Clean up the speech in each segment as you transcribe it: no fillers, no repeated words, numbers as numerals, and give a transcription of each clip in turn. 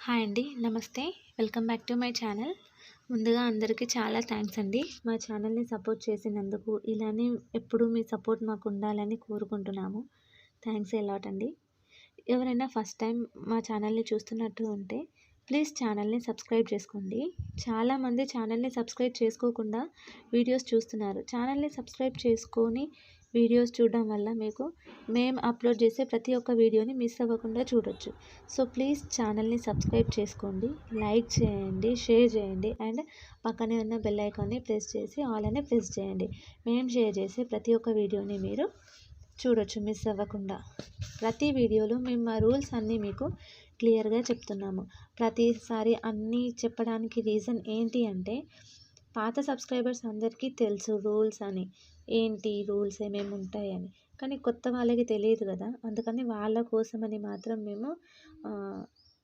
Hi అండి. నమస్తే. Welcome back to my channel. ముందుగా అందరికీ చాలా థ్యాంక్స్ అండి. మా ఛానల్‌ని సపోర్ట్ చేసినందుకు. ఇలానే ఎప్పుడూ మీ సపోర్ట్ మాకు ఉండాలని కోరుకుంటున్నాము. థ్యాంక్స్ ఎ లాట్ అండి. ఎవరైనా ఫస్ట్ టైం మా ఛానల్‌ని చూస్తున్నట్టు ఉంటే ప్లీజ్ ఛానల్‌ని సబ్స్క్రైబ్ చేసుకోండి. చాలామంది ఛానల్‌ని సబ్స్క్రైబ్ చేసుకోకుండా వీడియోస్ చూస్తున్నారు. ఛానల్‌ని సబ్స్క్రైబ్ చేసుకొని వీడియోస్ చూడడం వల్ల మీకు మేము అప్లోడ్ చేసే ప్రతి ఒక్క వీడియోని మిస్ అవ్వకుండా చూడొచ్చు. సో ప్లీజ్ ఛానల్‌ని సబ్స్క్రైబ్ చేసుకోండి, లైక్ చేయండి, షేర్ చేయండి అండ్ పక్కనే ఉన్న బెల్ ఐకాన్ని ప్రెస్ చేసి ఆల్ అని ప్రెస్ చేయండి. మేము షేర్ చేసే ప్రతి ఒక్క వీడియోని మీరు చూడొచ్చు మిస్ అవ్వకుండా. ప్రతి వీడియోలో మేము మా రూల్స్ అన్నీ మీకు క్లియర్గా చెప్తున్నాము. ప్రతిసారి అన్నీ చెప్పడానికి రీజన్ ఏంటి అంటే పాత సబ్స్క్రైబర్స్ అందరికీ తెలుసు రూల్స్ అని, ఏంటి రూల్స్ ఏమేమి ఉంటాయని. కానీ కొత్త వాళ్ళకి తెలియదు కదా, అందుకని వాళ్ళ కోసమని మాత్రం మేము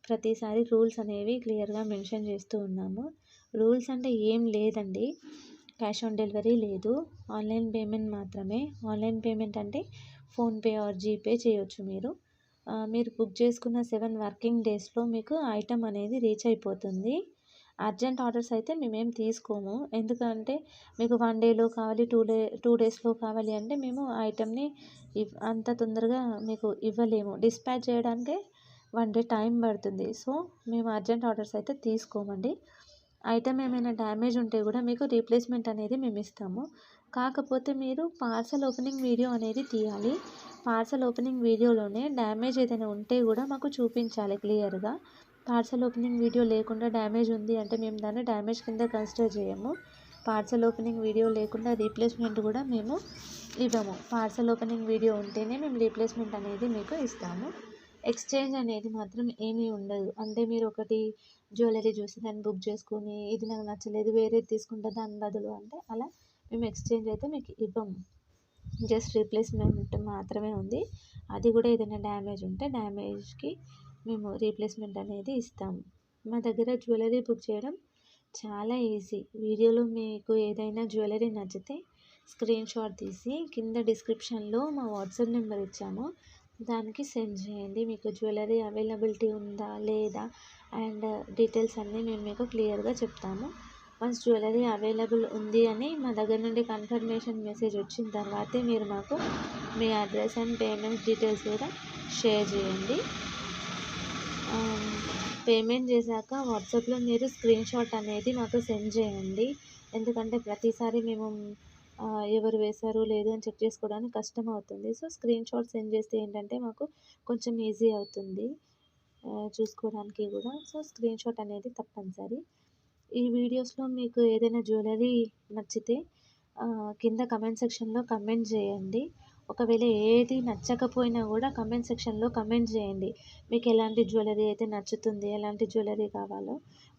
ప్రతిసారి రూల్స్ అనేవి క్లియర్గా మెన్షన్ చేస్తూ ఉన్నాము. రూల్స్ అంటే ఏం లేదండి, క్యాష్ ఆన్ డెలివరీ లేదు, ఆన్లైన్ పేమెంట్ మాత్రమే. ఆన్లైన్ పేమెంట్ అంటే ఫోన్పే ఆర్ జీపే చేయొచ్చు. మీరు బుక్ చేసుకున్న 7 వర్కింగ్ డేస్లో మీకు ఐటమ్ అనేది రీచ్ అయిపోతుంది. అర్జెంట్ ఆర్డర్స్ అయితే మేమేం తీసుకోము. ఎందుకంటే మీకు 1 డేలో కావాలి, 2 డేస్లో కావాలి అంటే మేము ఐటమ్ని అంత తొందరగా మీకు ఇవ్వలేము. డిస్పాచ్ చేయడానికే 1 డే టైం పడుతుంది. సో మేము అర్జెంట్ ఆర్డర్స్ అయితే తీసుకోమండి. ఐటమ్ ఏమైనా డ్యామేజ్ ఉంటే కూడా మీకు రీప్లేస్మెంట్ అనేది మేము ఇస్తాము. కాకపోతే మీరు పార్సల్ ఓపెనింగ్ వీడియో అనేది తీయాలి. పార్సల్ ఓపెనింగ్ వీడియోలోనే డ్యామేజ్ ఏదైనా ఉంటే కూడా మాకు చూపించాలి క్లియర్గా. పార్సల్ ఓపెనింగ్ వీడియో లేకుండా డ్యామేజ్ ఉంది అంటే మేము దాన్ని డ్యామేజ్ కింద కన్సిడర్ చేయము. పార్సల్ ఓపెనింగ్ వీడియో లేకుండా రీప్లేస్మెంట్ కూడా మేము ఇవ్వము. పార్సల్ ఓపెనింగ్ వీడియో ఉంటేనే మేము రీప్లేస్మెంట్ అనేది మీకు ఇస్తాము. ఎక్స్చేంజ్ అనేది మాత్రం ఏమీ ఉండదు. అంటే మీరు ఒకటి జ్యువెలరీ చూసి దాన్ని బుక్ చేసుకొని ఇది నాకు నచ్చలేదు వేరేది తీసుకుంటా దాని బదులు అంటే అలా మేము ఎక్స్చేంజ్ అయితే మీకు ఇవ్వము. జస్ట్ రీప్లేస్మెంట్ మాత్రమే ఉంది. అది కూడా ఏదైనా డ్యామేజ్ ఉంటే డ్యామేజ్కి మేము రీప్లేస్మెంట్ అనేది ఇస్తాము. మా దగ్గర జ్యువెలరీ బుక్ చేయడం చాలా ఈజీ. వీడియోలో మీకు ఏదైనా జ్యువెలరీ నచ్చితే స్క్రీన్ షాట్ తీసి కింద డిస్క్రిప్షన్లో మా వాట్సాప్ నెంబర్ ఇచ్చాము, దానికి సెండ్ చేయండి. మీకు జ్యువెలరీ అవైలబిలిటీ ఉందా లేదా అండ్ డీటెయిల్స్ అన్నీ మేము మీకు క్లియర్గా చెప్తాము. వన్స్ జ్యువెలరీ అవైలబుల్ ఉంది అని మా దగ్గర నుండి కన్ఫర్మేషన్ మెసేజ్ వచ్చిన తర్వాతే మీరు మాకు మీ అడ్రస్ అండ్ పేమెంట్ డీటెయిల్స్ కూడా షేర్ చేయండి. పేమెంట్ చేశాక వాట్సాప్లో మీరు స్క్రీన్ షాట్ అనేది మాకు సెండ్ చేయండి. ఎందుకంటే ప్రతిసారి మేము ఎవరు వేశారు లేదు అని చెక్ చేసుకోవడానికి కష్టం అవుతుంది. సో స్క్రీన్ షాట్ సెండ్ చేస్తే ఏంటంటే మాకు కొంచెం ఈజీ అవుతుంది చూసుకోవడానికి కూడా. సో స్క్రీన్ షాట్ అనేది తప్పనిసరి. ఈ వీడియోస్లో మీకు ఏదైనా జ్యువెలరీ నచ్చితే కింద కమెంట్ సెక్షన్లో కమెంట్ చేయండి. ఒకవేళ ఏది నచ్చకపోయినా కూడా కమెంట్ సెక్షన్లో కమెంట్ చేయండి. మీకు ఎలాంటి జ్యువెలరీ అయితే నచ్చుతుంది, ఎలాంటి జ్యువెలరీ కావాలో.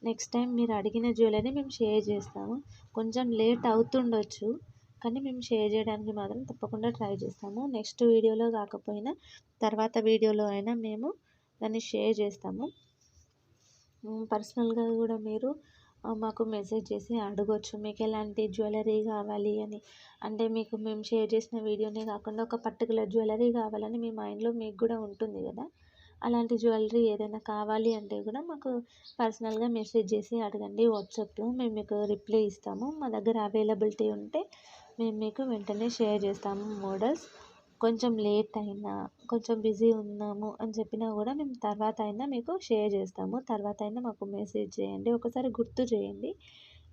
నెక్స్ట్ టైం మీరు అడిగిన జ్యువెలరీ మేము షేర్ చేస్తాము. కొంచెం లేట్ అవుతుండొచ్చు కానీ మేము షేర్ చేయడానికి మాత్రం తప్పకుండా ట్రై చేస్తాము. నెక్స్ట్ వీడియోలో కాకపోయినా తర్వాత వీడియోలో అయినా మేము దాన్ని షేర్ చేస్తాము. పర్సనల్గా కూడా మీరు మాకు మెసేజ్ చేసి అడగొచ్చు మీకు ఎలాంటి జ్యువెలరీ కావాలి అని. అంటే మీకు మేము షేర్ చేసిన వీడియోనే కాకుండా ఒక పర్టికులర్ జ్యువెలరీ కావాలని మీ మైండ్లో మీకు కూడా ఉంటుంది కదా, అలాంటి జ్యువెలరీ ఏదైనా కావాలి అంటే కూడా మాకు పర్సనల్గా మెసేజ్ చేసి అడగండి వాట్సాప్లో. మేము మీకు రిప్లై ఇస్తాము. మా దగ్గర అవైలబిలిటీ ఉంటే మేము మీకు వెంటనే షేర్ చేస్తాము మోడల్స్. కొంచెం లేట్ అయినా కొంచెం బిజీ ఉన్నాము అని చెప్పినా కూడా మేము తర్వాత అయినా మీకు షేర్ చేస్తాము. తర్వాత అయినా మాకు మెసేజ్ చేయండి, ఒకసారి గుర్తు చేయండి,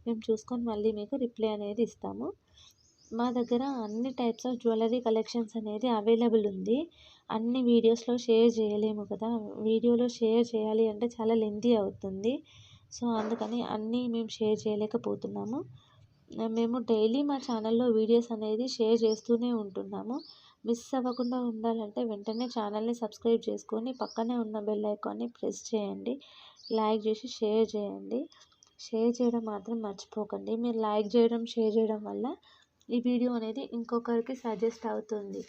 మేము చూసుకొని మళ్ళీ మీకు రిప్లై అనేది ఇస్తాము. మా దగ్గర అన్ని టైప్స్ ఆఫ్ జ్యువెలరీ కలెక్షన్స్ అనేది అవైలబుల్ ఉంది. అన్ని వీడియోస్లో షేర్ చేయలేము కదా, వీడియోలో షేర్ చేయాలి అంటే చాలా లెంతీ అవుతుంది. సో అందుకని అన్నీ మేము షేర్ చేయలేకపోతున్నాము. మేము డైలీ మా ఛానల్లో వీడియోస్ అనేది షేర్ చేస్తూనే ఉంటున్నాము. మిస్ అవ్వకుండా ఉండాలంటే వెంటనే ఛానల్ని సబ్స్క్రైబ్ చేసుకొని పక్కనే ఉన్న బెల్ ఐకాన్ని ప్రెస్ చేయండి, లైక్ చేసి షేర్ చేయండి. షేర్ చేయడం మాత్రం మర్చిపోకండి. మీరు లైక్ చేయడం షేర్ చేయడం వల్ల ఈ వీడియో అనేది ఇంకొకరికి సజెస్ట్ అవుతుంది.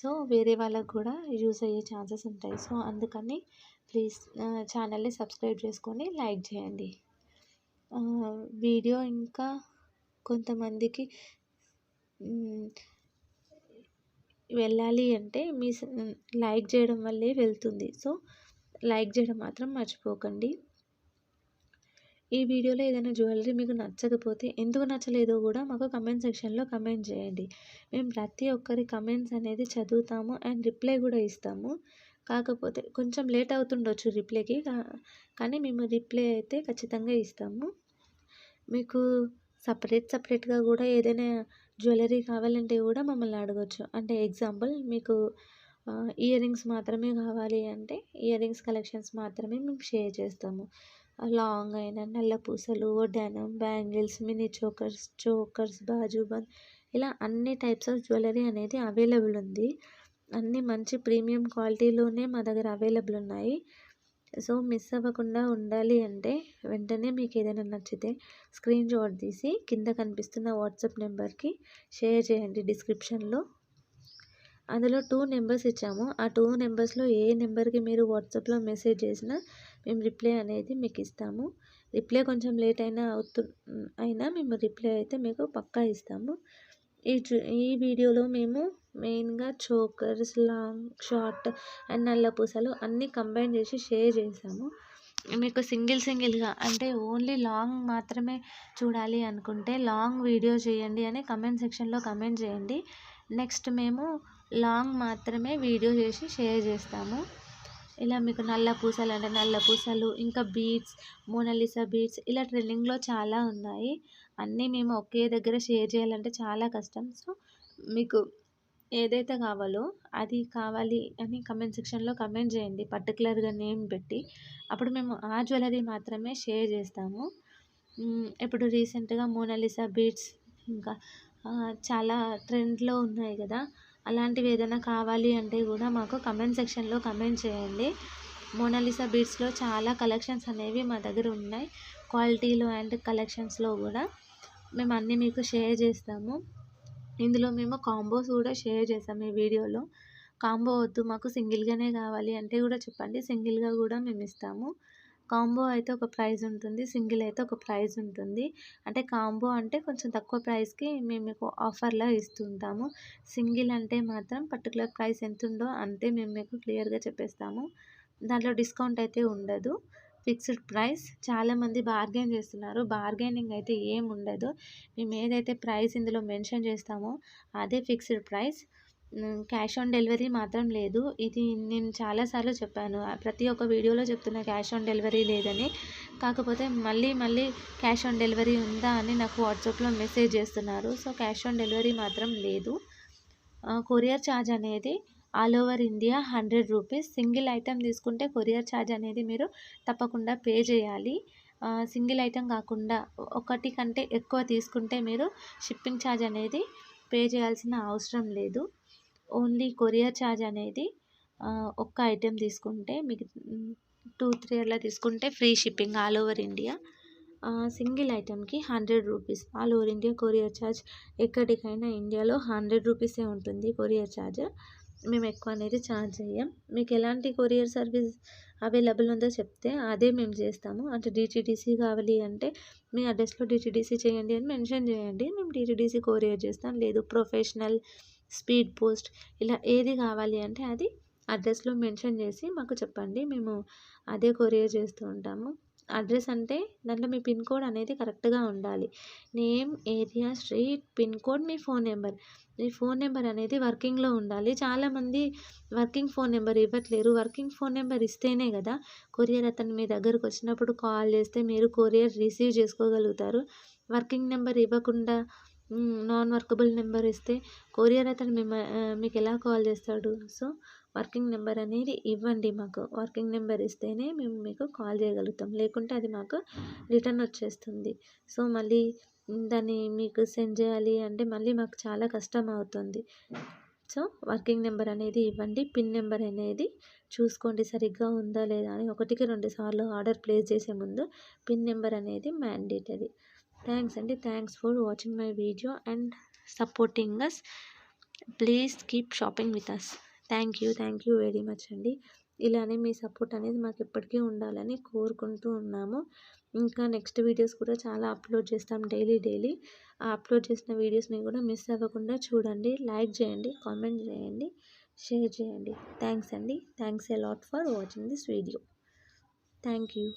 సో వేరే వాళ్ళకు కూడా యూస్ అయ్యే ఛాన్సెస్ ఉంటాయి. సో అందుకని ప్లీజ్ ఛానల్ని సబ్స్క్రైబ్ చేసుకొని లైక్ చేయండి. వీడియో ఇంకా కొంతమందికి వెళ్ళాలి అంటే మీ లైక్ చేయడం వల్లే వెళ్తుంది. సో లైక్ చేయడం మాత్రం మర్చిపోకండి. ఈ వీడియోలో ఏదైనా జ్యువెలరీ మీకు నచ్చకపోతే ఎందుకు నచ్చలేదో కూడా మాకు కమెంట్ సెక్షన్లో కమెంట్ చేయండి. మేము ప్రతి ఒక్కరి కమెంట్స్ అనేది చదువుతాము అండ్ రిప్లై కూడా ఇస్తాము. కాకపోతే కొంచెం లేట్ అవుతుండొచ్చు రిప్లైకి, కానీ మేము రిప్లై అయితే ఖచ్చితంగా ఇస్తాము. మీకు సపరేట్గా కూడా ఏదైనా జ్యువెలరీ కావాలంటే కూడా మమ్మల్ని అడగొచ్చు. అంటే ఎగ్జాంపుల్ మీకు ఇయర్ రింగ్స్ మాత్రమే కావాలి అంటే ఇయర్ రింగ్స్ కలెక్షన్స్ మాత్రమే మేము షేర్ చేస్తాము. లాంగ్ అయిన నల్ల పూసలు, వడ్డానం, బ్యాంగిల్స్, మినీ చోకర్స్, బాజుబంద్ ఇలా అన్ని టైప్స్ ఆఫ్ జ్యువెలరీ అనేది అవైలబుల్ ఉంది. అన్నీ మంచి ప్రీమియం క్వాలిటీలోనే మా దగ్గర అవైలబుల్ ఉన్నాయి. సో మిస్ అవ్వకుండా ఉండాలి అంటే వెంటనే మీకు ఏదైనా నచ్చితే స్క్రీన్ షాట్ తీసి కింద కనిపిస్తున్న వాట్సాప్ నెంబర్కి షేర్ చేయండి. డిస్క్రిప్షన్లో అందులో 2 నెంబర్స్ ఇచ్చాము. ఆ 2 నెంబర్స్లో ఏ నెంబర్కి మీరు వాట్సాప్లో మెసేజ్ చేసినా మేము రిప్లై అనేది మీకు ఇస్తాము. రిప్లై కొంచెం లేట్ అయినా మేము రిప్లై అయితే మీకు పక్కా ఇస్తాము. ఈ వీడియోలో మేము మెయిన్గా చోకర్స్, లాంగ్, షార్ట్ అండ్ నల్ల పూసలు అన్నీ కంబైన్ చేసి షేర్ చేసాము. మీకు సింగిల్గా అంటే ఓన్లీ లాంగ్ మాత్రమే చూడాలి అనుకుంటే లాంగ్ వీడియో చేయండి అని కమెంట్ సెక్షన్లో కమెంట్ చేయండి. నెక్స్ట్ మేము లాంగ్ మాత్రమే వీడియో చేసి షేర్ చేస్తాము. ఇలా మీకు నల్ల పూసలు అంటే నల్ల పూసలు, ఇంకా బీడ్స్, మోనాలిసా బీడ్స్ ఇలా ట్రెండింగ్లో చాలా ఉన్నాయి. అన్నీ మేము ఒకే దగ్గర షేర్ చేయాలంటే చాలా కష్టం. సో మీకు ఏదైతే కావాలో అది కావాలి అని కమెంట్ సెక్షన్లో కమెంట్ చేయండి పర్టికులర్గా నేమ్ పెట్టి. అప్పుడు మేము ఆ జ్యువెలరీ మాత్రమే షేర్ చేస్తాము. ఇప్పుడు రీసెంట్గా మోనాలిసా బీడ్స్ ఇంకా చాలా ట్రెండ్లో ఉన్నాయి కదా, అలాంటివి ఏదైనా కావాలి అంటే కూడా మాకు కమెంట్ సెక్షన్లో కమెంట్ చేయండి. మోనాలిసా బీడ్స్లో చాలా కలెక్షన్స్ అనేవి మా దగ్గర ఉన్నాయి. క్వాలిటీలో అండ్ కలెక్షన్స్లో కూడా మేము అన్నీ మీకు షేర్ చేస్తాము. ఇందులో మేము కాంబోస్ కూడా షేర్ చేసాము ఈ వీడియోలో. కాంబో వద్దు మాకు సింగిల్గానే కావాలి అంటే కూడా చెప్పండి, సింగిల్గా కూడా మేము ఇస్తాము. కాంబో అయితే ఒక ప్రైస్ ఉంటుంది, సింగిల్ అయితే ఒక ప్రైస్ ఉంటుంది. అంటే కాంబో అంటే కొంచెం తక్కువ ప్రైస్కి మేము మీకు ఆఫర్లా ఇస్తుంటాము. సింగిల్ అంటే మాత్రం పర్టికులర్ ప్రైస్ ఎంత ఉందో అంతే మేము మీకు క్లియర్గా చెప్పేస్తాము. దాంట్లో డిస్కౌంట్ అయితే ఉండదు, ఫిక్స్డ్ ప్రైస్. చాలామంది బార్గెన్ చేస్తున్నారు, బార్గెనింగ్ అయితే ఏం ఉండదు. మేము ఏదైతే ప్రైస్ ఇందులో మెన్షన్ చేస్తామో అదే fixed price. Cash on delivery మాత్రం లేదు. ఇది నేను చాలాసార్లు చెప్పాను, ప్రతి ఒక్క వీడియోలో చెప్తున్నా క్యాష్ ఆన్ డెలివరీ లేదని. కాకపోతే మళ్ళీ క్యాష్ ఆన్ డెలివరీ ఉందా అని నాకు వాట్సాప్లో మెసేజ్ చేస్తున్నారు. సో క్యాష్ ఆన్ డెలివరీ మాత్రం లేదు. కొరియర్ ఛార్జ్ అనేది all over India 100 rupees. Single item తీసుకుంటే కొరియర్ ఛార్జ్ అనేది మీరు తప్పకుండా పే చేయాలి. సింగిల్ ఐటెం కాకుండా ఒకటి కంటే ఎక్కువ తీసుకుంటే మీరు షిప్పింగ్ ఛార్జ్ అనేది పే చేయాల్సిన అవసరం లేదు. ఓన్లీ కొరియర్ ఛార్జ్ అనేది ఒక్క ఐటెం తీసుకుంటే మీకు 2-3 అలా తీసుకుంటే free shipping all over India. Single ఐటెంకి 100 rupees all over India courier charge. ఎక్కడికైనా ఇండియాలో 100 రూపీసే ఉంటుంది కొరియర్ ఛార్జ్. మేము ఎక్కువ అనేది ఛార్జ్ చేయం. మీకు ఎలాంటి కొరియర్ సర్వీస్ అవైలబుల్ ఉందో చెప్తే అదే మేము చేస్తాము. అంటే డిటీడీసీ కావాలి అంటే మీ అడ్రస్లో డిటీడీసీ చేయండి అని మెన్షన్ చేయండి, మేము డిటీడీసీ కొరియర్ చేస్తాం. లేదు ప్రొఫెషనల్, స్పీడ్ పోస్ట్ ఇలా ఏది కావాలి అంటే అది అడ్రస్లో మెన్షన్ చేసి మాకు చెప్పండి, మేము అదే కొరియర్ చేస్తూ ఉంటాము. అడ్రస్ అంటే దాంట్లో మీ పిన్ కోడ్ అనేది కరెక్ట్గా ఉండాలి. Name, area, street, pin code, మీ ఫోన్ నెంబర్. మీ ఫోన్ నెంబర్ అనేది వర్కింగ్లో ఉండాలి. చాలామంది వర్కింగ్ ఫోన్ నెంబర్ ఇవ్వట్లేరు. వర్కింగ్ ఫోన్ నెంబర్ ఇస్తేనే కదా కొరియర్ అతను మీ దగ్గరకు వచ్చినప్పుడు కాల్ చేస్తే మీరు కొరియర్ రిసీవ్ చేసుకోగలుగుతారు. వర్కింగ్ నెంబర్ ఇవ్వకుండా నాన్ వర్కబుల్ నెంబర్ ఇస్తే కొరియర్ అతను మీకు ఎలా కాల్ చేస్తాడు? సో వర్కింగ్ నెంబర్ అనేది ఇవ్వండి మాకు. వర్కింగ్ నెంబర్ ఇస్తేనే మేము మీకు కాల్ చేయగలుగుతాం, లేకుంటే అది మాకు రిటర్న్ వచ్చేస్తుంది. సో మళ్ళీ దాన్ని మీకు సెండ్ చేయాలి అంటే మళ్ళీ మాకు చాలా కష్టం అవుతుంది. సో వర్కింగ్ నెంబర్ అనేది ఇవ్వండి. పిన్ నెంబర్ అనేది చూసుకోండి సరిగ్గా ఉందా లేదా అని. 1కి 2 సార్లు ఆర్డర్ ప్లేస్ చేసే ముందు పిన్ నెంబర్ అనేది మ్యాండేటరీ. థ్యాంక్స్ అండి. Thanks for watching my video and supporting us. Please keep shopping with us. Thank you very much అండి. ఇలానే మీ సపోర్ట్ అనేది మాకు ఎప్పటికీ ఉండాలని కోరుకుంటూ ఉన్నాము. ఇంకా నెక్స్ట్ వీడియోస్ కూడా చాలా అప్లోడ్ చేస్తాం డైలీ. ఆ అప్లోడ్ చేసిన వీడియోస్ని కూడా మిస్ అవ్వకుండా చూడండి. లైక్ చేయండి, కామెంట్ చేయండి, షేర్ చేయండి. థ్యాంక్స్ అండి. Thanks a lot for watching this video. Thank you.